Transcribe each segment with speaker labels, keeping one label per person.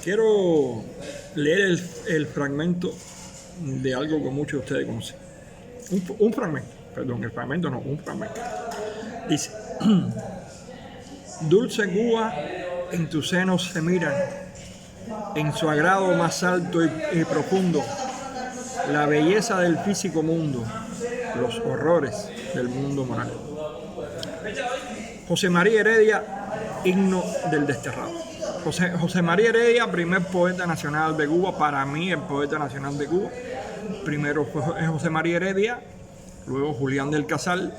Speaker 1: Quiero leer el fragmento de algo que muchos de ustedes conocen. Un fragmento, perdón, el fragmento no, un fragmento. Dice: Dulce Cuba, en tus senos se miran, en su agrado más alto y profundo, la belleza del físico mundo, los horrores del mundo moral. José María Heredia, himno del desterrado. José María Heredia, primer poeta nacional de Cuba, para mí el poeta nacional de Cuba. Primero fue José María Heredia, luego Julián del Casal,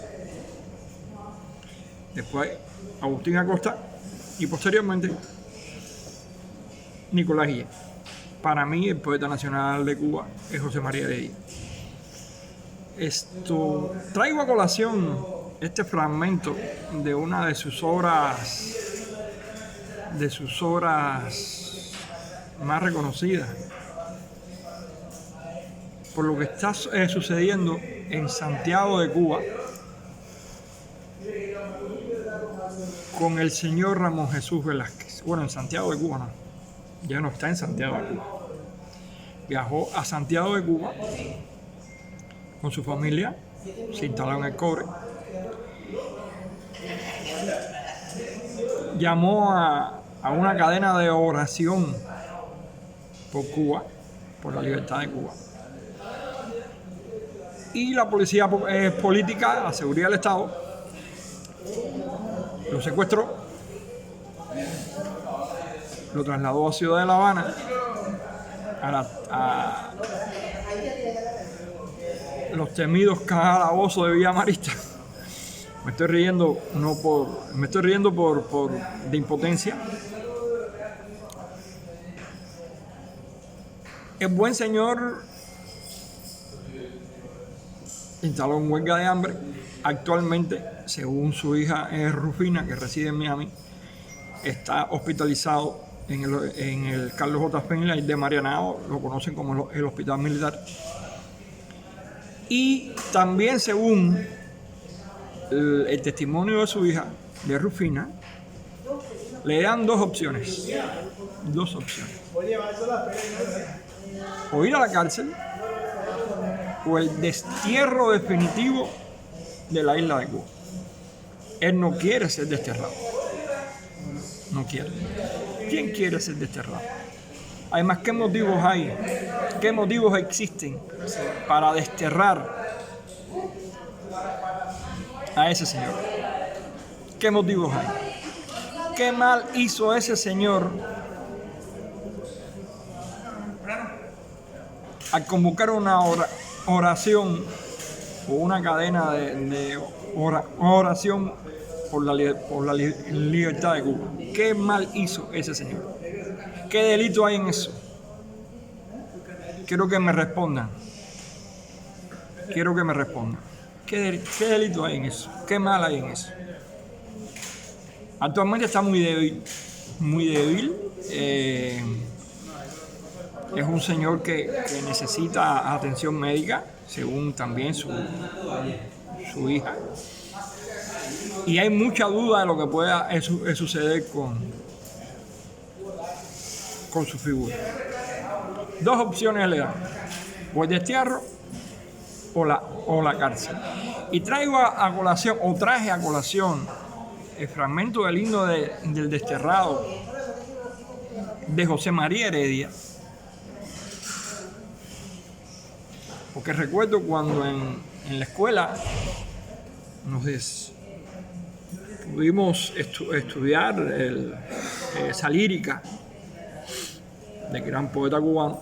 Speaker 1: después Agustín Acosta y posteriormente Nicolás Guillén. Para mí el poeta nacional de Cuba es José María Heredia. Traigo a colación este fragmento de una de sus obras más reconocidas por lo que está sucediendo en Santiago de Cuba con el señor Ramón Jesús Velázquez. Bueno, en Santiago de Cuba no, ya no está en Santiago de Cuba. Viajó a Santiago de Cuba con su familia, se instaló en el Cobre, llamó a una cadena de oración por Cuba, por la libertad de Cuba. Y la policía política, la seguridad del Estado, lo secuestró, lo trasladó a Ciudad de La Habana, a los temidos calabozos de Villa Marista. Me estoy riendo de impotencia. El buen señor instaló en huelga de hambre. Actualmente, según su hija Rufina, que reside en Miami, está hospitalizado en el Carlos J. Finlay de Marianao, lo conocen como el hospital militar. Y también, según el testimonio de su hija, de Rufina, le dan dos opciones. O ir a la cárcel o el destierro definitivo de la isla de Cuba. Él no quiere ser desterrado. No quiere. ¿Quién quiere ser desterrado? Además, ¿qué motivos hay? ¿Qué motivos existen para desterrar a ese señor? ¿Qué motivos hay? ¿Qué mal hizo ese señor al convocar una oración o una cadena de oración por la libertad de Cuba? ¿Qué mal hizo ese señor? ¿Qué delito hay en eso? Quiero que me respondan. ¿Qué delito hay en eso? ¿Qué mal hay en eso? Actualmente está muy débil. Es un señor que necesita atención médica, según también su hija. Y hay mucha duda de lo que pueda suceder con su figura. Dos opciones le dan: o el destierro o la cárcel. Y traje a colación el fragmento del himno del desterrado de José María Heredia, porque recuerdo cuando en la escuela pudimos estudiar esa lírica del gran poeta cubano.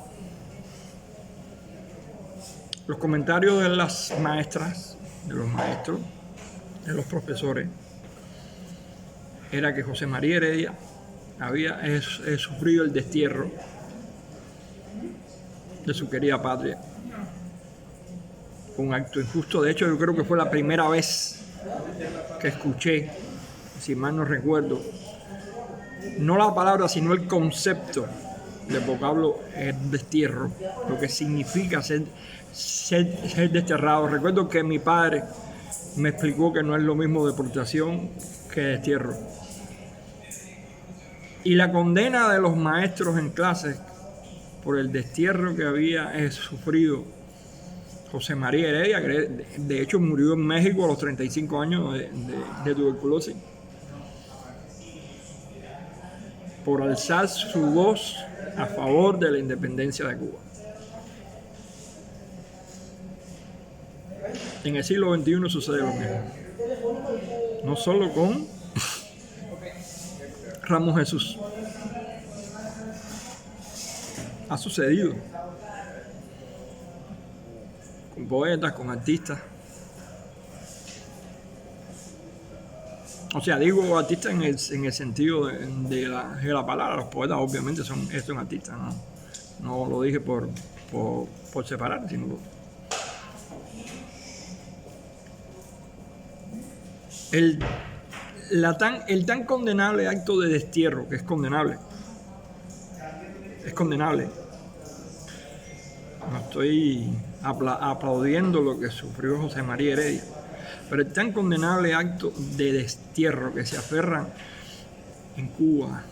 Speaker 1: Los comentarios de las maestras, de los maestros, de los profesores, era que José María Heredia había sufrido el destierro de su querida patria. Un acto injusto. De hecho, yo creo que fue la primera vez que escuché, si mal no recuerdo, no la palabra, sino el concepto del vocablo destierro, lo que significa ser desterrado. Recuerdo que mi padre me explicó que no es lo mismo deportación que destierro. Y la condena de los maestros en clases por el destierro que había sufrido José María Heredia, que de hecho murió en México a los 35 años de tuberculosis, por alzar su voz a favor de la independencia de Cuba. En el siglo XXI sucede lo mismo. No solo con Ramos Jesús. Ha sucedido con poetas, con artistas. O sea, digo artistas en el sentido de la palabra. Los poetas obviamente son artistas, ¿no? No lo dije por separar, sino el tan condenable acto de destierro, que es condenable. No estoy aplaudiendo lo que sufrió José María Heredia, pero el tan condenable acto de destierro que se aferran en Cuba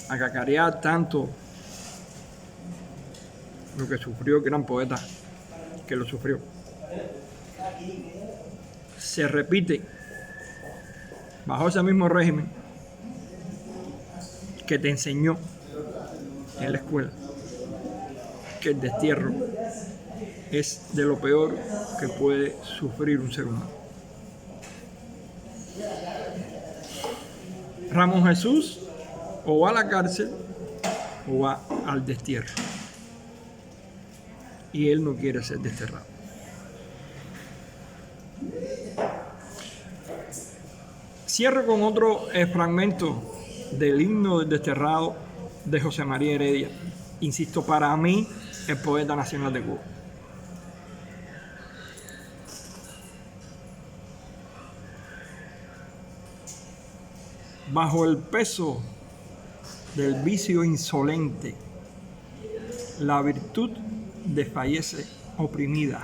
Speaker 1: a cacarear tanto lo que sufrió el gran poeta que lo sufrió, se repite bajo ese mismo régimen que te enseñó en la escuela que el destierro es de lo peor que puede sufrir un ser humano. Ramos Jesús o va a la cárcel o va al destierro. Y él no quiere ser desterrado. Cierro con otro fragmento del himno del desterrado de José María Heredia. Insisto, para mí, el poeta nacional de Cuba. Bajo el peso del vicio insolente, la virtud desfallece oprimida,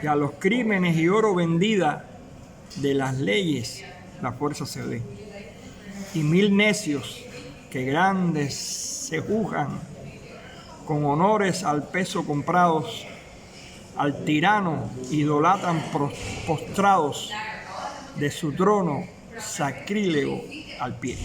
Speaker 1: y a los crímenes y oro vendida de las leyes la fuerza se ve. Y mil necios que grandes se juzgan, con honores al peso comprados, al tirano idolatran postrados, de su trono sacrílego al pie.